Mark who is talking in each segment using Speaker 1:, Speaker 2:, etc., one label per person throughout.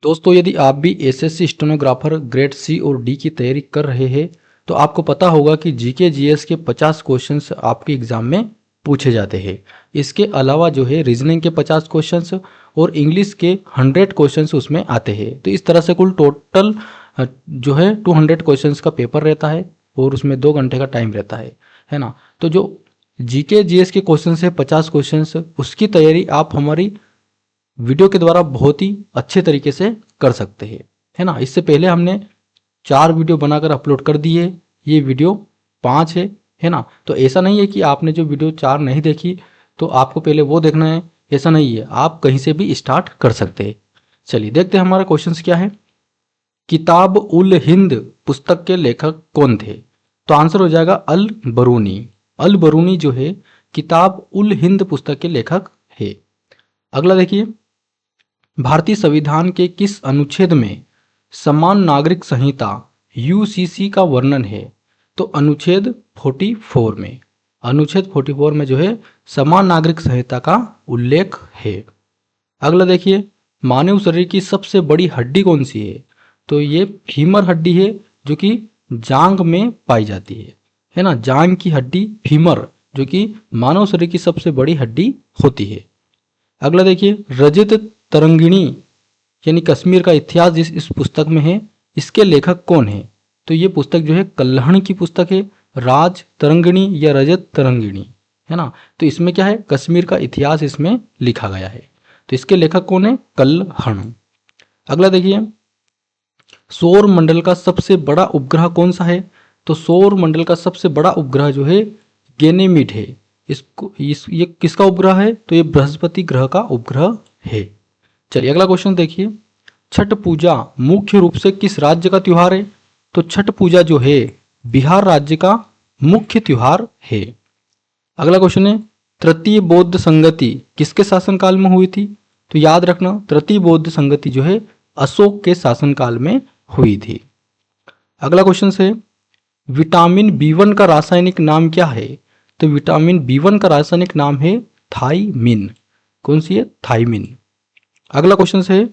Speaker 1: दोस्तों, यदि आप भी एसएससी स्टेनोग्राफर ग्रेड सी और डी की तैयारी कर रहे हैं तो आपको पता होगा कि जीके जीएस के 50 क्वेश्चंस आपके एग्जाम में पूछे जाते हैं। इसके अलावा जो है रीजनिंग के 50 क्वेश्चंस और इंग्लिश के 100 क्वेश्चंस उसमें आते हैं। तो इस तरह से कुल टोटल जो है 200 क्वेश्चंस का पेपर रहता है और उसमें 2 घंटे का टाइम रहता है ना। तो जो जीके जीएस के क्वेश्चन है 50 क्वेश्चंस, उसकी तैयारी आप हमारी वीडियो के द्वारा बहुत ही अच्छे तरीके से कर सकते हैं, है ना। इससे पहले हमने 4 वीडियो बनाकर अपलोड कर दिए, ये वीडियो 5 है ना। तो ऐसा नहीं है कि आपने जो वीडियो 4 नहीं देखी तो आपको पहले वो देखना है, ऐसा नहीं है। आप कहीं से भी स्टार्ट कर सकते हैं। चलिए देखते हैं हमारा क्वेश्चन क्या है। किताब उल हिंद पुस्तक के लेखक कौन थे? तो आंसर हो जाएगा अल बरूनी। अल बरूनी जो है किताब उल हिंद पुस्तक के लेखक है। अगला देखिए, भारतीय संविधान के किस अनुच्छेद में समान नागरिक संहिता यूसीसी का वर्णन है? तो अनुच्छेद 44 में। अनुच्छेद 44 में जो है समान नागरिक संहिता का उल्लेख है। अगला देखिए, मानव शरीर की सबसे बड़ी हड्डी कौन सी है? तो ये फीमर हड्डी है जो कि जांग में पाई जाती है ना। जांग की हड्डी फीमर जो कि मानव शरीर की सबसे बड़ी हड्डी होती है। अगला देखिए, रजत तरंगिणी यानी कश्मीर का इतिहास जिस इस पुस्तक में है, इसके लेखक कौन है? तो ये पुस्तक जो है कल्हण की पुस्तक है, राज तरंगिणी या रजत तरंगिणी, है ना। तो इसमें क्या है, कश्मीर का इतिहास इसमें लिखा गया है। तो इसके लेखक कौन है? कल्हण। अगला देखिए, सौर मंडल का सबसे बड़ा उपग्रह कौन सा है? तो सौर मंडल का सबसे बड़ा उपग्रह जो है गैनीमेड है। ये किसका उपग्रह है? तो ये बृहस्पति ग्रह का उपग्रह है। चलिए अगला क्वेश्चन देखिए, छठ पूजा मुख्य रूप से किस राज्य का त्योहार है? तो छठ पूजा जो है बिहार राज्य का मुख्य त्योहार है। अगला क्वेश्चन है, तृतीय बौद्ध संगति किसके शासनकाल में हुई थी? तो याद रखना, तृतीय बौद्ध संगति जो है अशोक के शासनकाल में हुई थी। अगला क्वेश्चन है, विटामिन B1 का रासायनिक नाम क्या है? तो विटामिन B1 का रासायनिक नाम है थाइमिन। कौन सी है? थाइमिन। अगला क्वेश्चन है,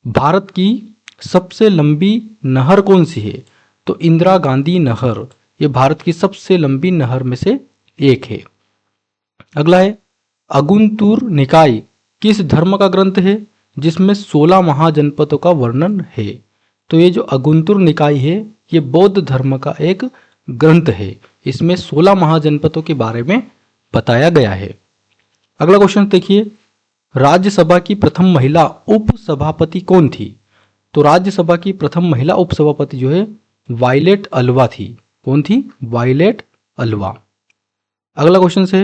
Speaker 1: भारत की सबसे लंबी नहर कौन सी है? तो इंदिरा गांधी नहर, ये भारत की सबसे लंबी नहर में से एक है। अगला है, अगुंतुर निकाय किस धर्म का ग्रंथ है जिसमें 16 महाजनपदों का वर्णन है? तो ये जो अगुंतुर निकाय है ये बौद्ध धर्म का एक ग्रंथ है। इसमें 16 महाजनपदों के बारे में बताया गया है। अगला क्वेश्चन देखिए, राज्यसभा की प्रथम महिला उपसभापति कौन थी? तो राज्यसभा की प्रथम महिला उपसभापति जो है वायलेट अल्वा थी। कौन थी? Violet Alva. अगला क्वेश्चन है,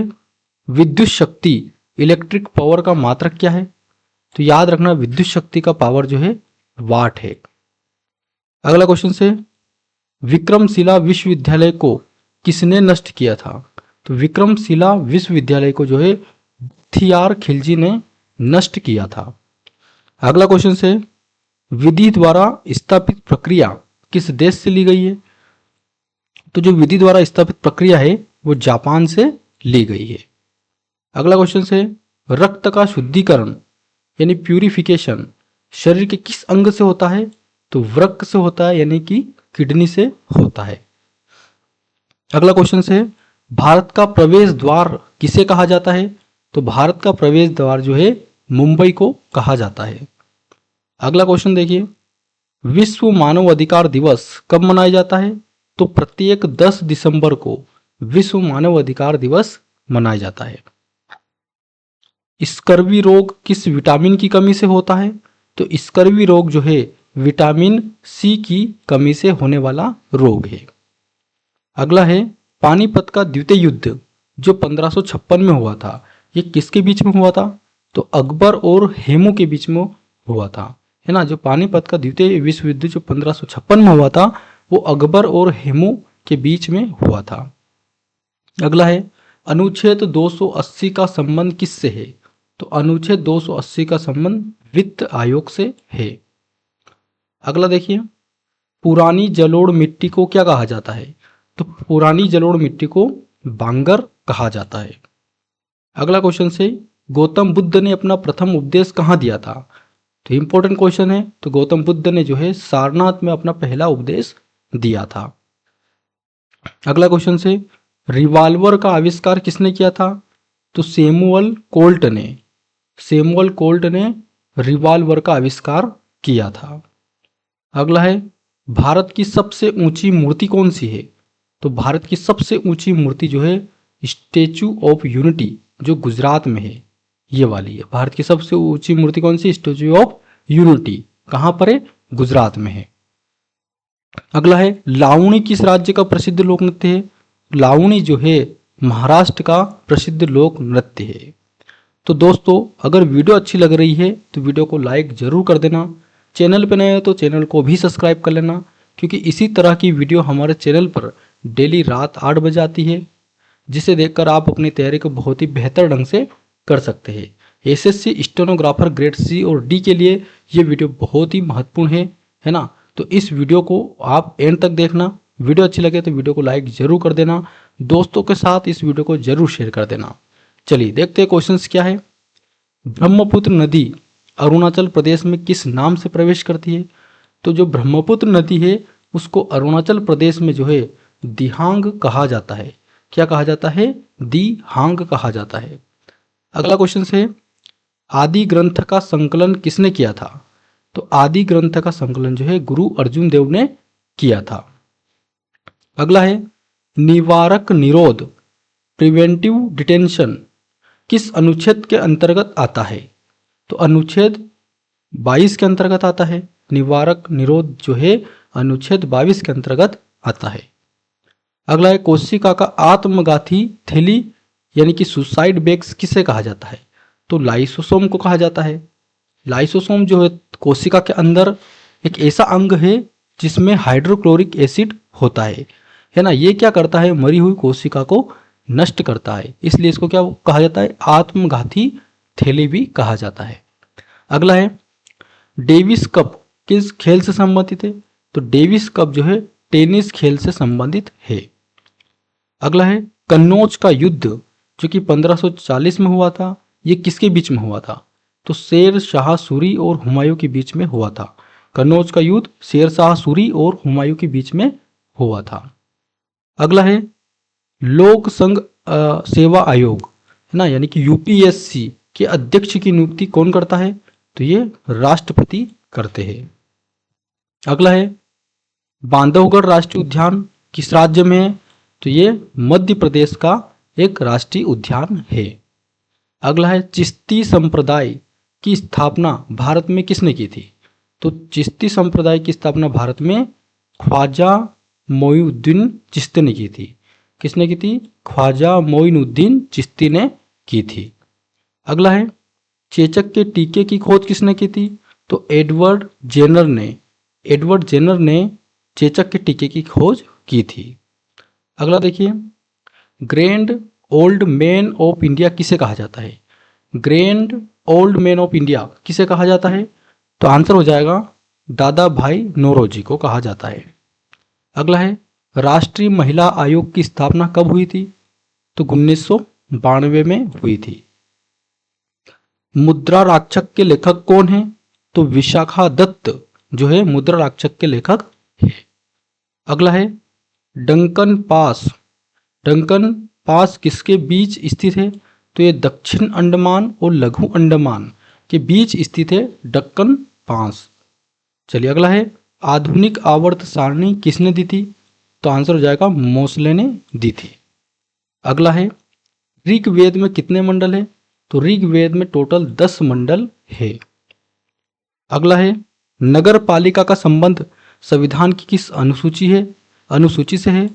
Speaker 1: विद्युत शक्ति इलेक्ट्रिक पावर का मात्रक क्या है? तो याद रखना, विद्युत शक्ति का पावर जो है वाट है। अगला क्वेश्चन है, विक्रमशिला विश्वविद्यालय को किसने नष्ट किया था? तो विक्रमशिला विश्वविद्यालय को जो है थियार खिलजी ने नष्ट किया था। अगला क्वेश्चन है, विधि द्वारा स्थापित प्रक्रिया किस देश से ली गई है? तो जो विधि द्वारा स्थापित प्रक्रिया है वो जापान से ली गई है। अगला क्वेश्चन है, रक्त का शुद्धिकरण यानी प्यूरिफिकेशन शरीर के किस अंग से होता है? तो वृक्क से होता है, यानी कि किडनी से होता है। अगला क्वेश्चन है, भारत का प्रवेश द्वार किसे कहा जाता है? तो भारत का प्रवेश द्वार जो है मुंबई को कहा जाता है। अगला क्वेश्चन देखिए, विश्व मानव अधिकार दिवस कब मनाया जाता है? तो प्रत्येक 10 दिसंबर को विश्व मानव अधिकार दिवस मनाया जाता है। स्कर्वी रोग किस विटामिन की कमी से होता है? तो स्कर्वी रोग जो है विटामिन सी की कमी से होने वाला रोग है। अगला है, पानीपत का द्वितीय युद्ध जो 1556 में हुआ था, ये किसके बीच में हुआ था? तो अकबर और हेमू के बीच में हुआ था, है ना। जो पानीपत का द्वितीय विश्व युद्ध जो 1556 में हुआ था वो अकबर और हेमू के बीच में हुआ था। अगला है, अनुच्छेद 280 का संबंध किससे है? तो अनुच्छेद 280 का संबंध वित्त आयोग से है। अगला देखिए, पुरानी जलोढ़ मिट्टी को क्या कहा जाता है? तो पुरानी जलोढ़ मिट्टी को बांगर कहा जाता है। अगला क्वेश्चन से, गौतम बुद्ध ने अपना प्रथम उपदेश कहाँ दिया था? तो इंपॉर्टेंट क्वेश्चन है। तो गौतम बुद्ध ने जो है सारनाथ में अपना पहला उपदेश दिया था। अगला क्वेश्चन से, रिवॉल्वर का आविष्कार किसने किया था? तो सैमुअल कोल्ट ने। सैमुअल कोल्ट ने रिवॉल्वर का आविष्कार किया था। अगला है, भारत की सबसे ऊंची मूर्ति कौन सी है? तो भारत की सबसे ऊंची मूर्ति जो है स्टैचू ऑफ यूनिटी, जो गुजरात में है, ये वाली है। भारत की सबसे ऊंची मूर्ति कौन सी? Statue of unity. कहाँ पर है? गुजरात में है। अगला है, लावणी किस राज्य का प्रसिद्ध लोक नृत्य है? लावणी जो है महाराष्ट्र का प्रसिद्ध लोक नृत्य है। तो दोस्तों, अगर वीडियो अच्छी लग रही है तो वीडियो को लाइक जरूर कर देना। चैनल पर नए हो तो चैनल को भी सब्सक्राइब कर लेना, क्योंकि इसी तरह की वीडियो हमारे चैनल पर डेली रात 8 बजे आती है, जिसे देखकर आप अपनी तैयारी को बहुत ही बेहतर ढंग से कर सकते हैं। एसएससी स्टेनोग्राफर ग्रेड सी और डी के लिए ये वीडियो बहुत ही महत्वपूर्ण है ना। तो इस वीडियो को आप एंड तक देखना। वीडियो अच्छी लगे तो वीडियो को लाइक जरूर कर देना, दोस्तों के साथ इस वीडियो को जरूर शेयर कर देना। चलिए देखते हैं क्वेश्चंस क्या है। ब्रह्मपुत्र नदी अरुणाचल प्रदेश में किस नाम से प्रवेश करती है? तो जो ब्रह्मपुत्र नदी है उसको अरुणाचल प्रदेश में जो है दिहांग कहा जाता है। क्या कहा जाता है? दिहांग कहा जाता है। अगला क्वेश्चन है, आदि ग्रंथ का संकलन किसने किया था? तो आदि ग्रंथ का संकलन जो है गुरु अर्जुन देव ने किया था। अगला है, निवारक निरोध प्रिवेंटिव डिटेंशन किस अनुच्छेद के अंतर्गत आता है? तो अनुच्छेद 22 के अंतर्गत आता है। निवारक निरोध जो है अनुच्छेद 22 के अंतर्गत आता है। अगला है, कोशिका का आत्मघाती थैली यानी कि सुसाइड बैग्स किसे कहा जाता है? तो लाइसोसोम को कहा जाता है। लाइसोसोम जो है कोशिका के अंदर एक ऐसा अंग है जिसमें हाइड्रोक्लोरिक एसिड होता है ना। ये क्या करता है? मरी हुई कोशिका को नष्ट करता है, इसलिए इसको क्या कहा जाता है? आत्मघाती थैली भी कहा जाता है। अगला है, डेविस कप किस खेल से संबंधित है? तो डेविस कप जो है टेनिस खेल से संबंधित है। अगला है, कन्नौज का युद्ध जो कि 1540 में हुआ था, ये किसके बीच में हुआ था? तो शेर शाह सूरी और हुमायूं के बीच में हुआ था। कन्नौज का युद्ध शेर शाह सूरी और हुमायूं के बीच में हुआ था। अगला है, लोक संघ सेवा आयोग है ना, यानी कि यूपीएससी के अध्यक्ष की नियुक्ति कौन करता है? तो ये राष्ट्रपति करते हैं। अगला है, बांधवगढ़ राष्ट्रीय उद्यान किस राज्य में है? तो ये मध्य प्रदेश का एक राष्ट्रीय उद्यान है। अगला है, चिश्ती संप्रदाय की स्थापना भारत में किसने की थी? तो चिश्ती संप्रदाय की स्थापना भारत में ख्वाजा मोइनुद्दीन चिश्ती ने की थी। किसने की थी? ख्वाजा मोइनुद्दीन चिश्ती ने की थी। अगला है, चेचक के टीके की खोज किसने की थी? तो एडवर्ड जेनर ने। एडवर्ड जेनर ने चेचक के टीके की खोज की थी। अगला देखिए, grand old man of India किसे कहा जाता है? Grand old man of India किसे कहा जाता है? तो आंसर हो जाएगा दादा भाई नौरोजी को कहा जाता है। अगला है, राष्ट्रीय महिला आयोग की स्थापना कब हुई थी? तो 1992 में हुई थी। मुद्रा राक्षक के लेखक कौन है? तो विशाखा दत्त जो है मुद्रा राक्षक के लेखक है। अगला है, डंकन पास। डंकन पास किसके बीच स्थित है? तो ये दक्षिण अंडमान और लघु अंडमान के बीच स्थित है डक्कन पास। चलिए अगला है, आधुनिक आवर्त सारणी किसने दी थी? तो आंसर हो जाएगा मोसले ने दी थी। अगला है, ऋग्वेद में कितने मंडल है? तो ऋग्वेद में टोटल 10 मंडल है। अगला है, नगर पालिका का संबंध संविधान की किस अनुसूची से है?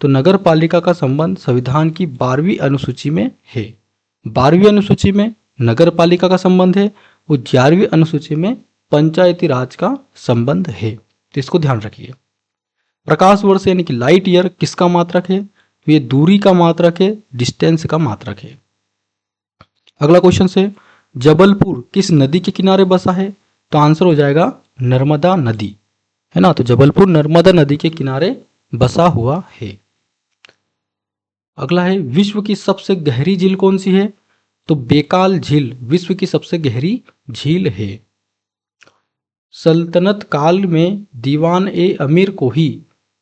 Speaker 1: तो नगर पालिका का संबंध संविधान की 12वीं अनुसूची में है। 12वीं अनुसूची में नगर पालिका का संबंध है और 11वीं अनुसूची में पंचायती राज का संबंध है, तो इसको ध्यान रखिए। प्रकाश वर्ष यानी कि लाइट ईयर किसका मात्रक है? ये दूरी का मात्रक है, डिस्टेंस का मात्रक है। अगला क्वेश्चन से, जबलपुर किस नदी के किनारे बसा है? तो आंसर हो जाएगा नर्मदा नदी, है ना। तो जबलपुर नर्मदा नदी के किनारे बसा हुआ है। अगला है, विश्व की सबसे गहरी झील कौन सी है? तो बेकाल झील विश्व की सबसे गहरी झील है। सल्तनत काल में दीवान ए अमीर को ही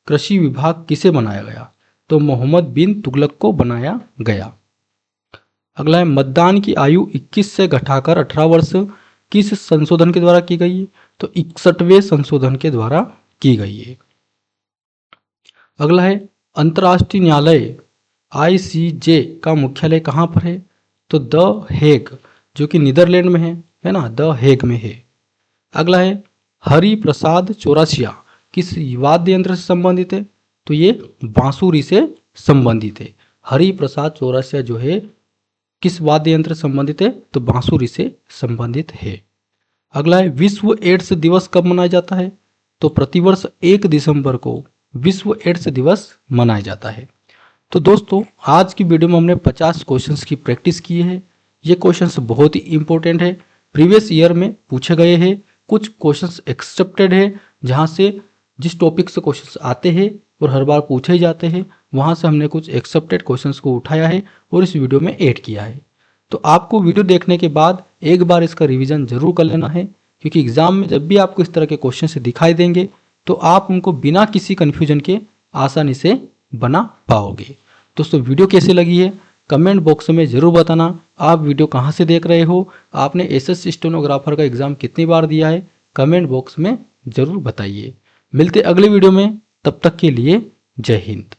Speaker 1: कृषि विभाग किसे बनाया गया? तो मोहम्मद बिन तुगलक को बनाया गया। अगला है मतदान की आयु 21 से घटाकर 18 वर्ष किस संशोधन के द्वारा की गई है? तो 61वें संशोधन के द्वारा की गई है। अगला है अंतर्राष्ट्रीय न्यायालय ICJ का मुख्यालय कहाँ पर है? तो द हेग, जो कि नीदरलैंड में है ना, द हेग में है। अगला है हरि प्रसाद चौरसिया किस वाद्य यंत्र से संबंधित है? तो ये बांसुरी से संबंधित है। हरि प्रसाद चौरसिया जो है किस वाद्य यंत्र से संबंधित है? तो बांसुरी से संबंधित है। अगला है विश्व एड्स दिवस कब मनाया जाता है? तो प्रतिवर्ष 1 दिसंबर को विश्व एड्स दिवस मनाया जाता है। तो दोस्तों आज की वीडियो में हमने 50 क्वेश्चंस की प्रैक्टिस की है। ये क्वेश्चंस बहुत ही इंपॉर्टेंट है, प्रीवियस ईयर में पूछे गए हैं। कुछ क्वेश्चंस एक्सेप्टेड है, जहाँ से जिस टॉपिक से क्वेश्चंस आते हैं और हर बार पूछे जाते हैं, वहाँ से हमने कुछ एक्सेप्टेड क्वेश्चंस को उठाया है और इस वीडियो में ऐड किया है। तो आपको वीडियो देखने के बाद एक बार इसका रिवीजन जरूर कर लेना है, क्योंकि एग्जाम में जब भी आपको इस तरह के क्वेश्चन दिखाई देंगे तो आप उनको बिना किसी कन्फ्यूजन के आसानी से बना पाओगे। दोस्तों वीडियो कैसी लगी है कमेंट बॉक्स में ज़रूर बताना। आप वीडियो कहाँ से देख रहे हो, आपने एसएससी स्टेनोग्राफर का एग्ज़ाम कितनी बार दिया है, कमेंट बॉक्स में ज़रूर बताइए। मिलते अगले वीडियो में, तब तक के लिए जय हिंद।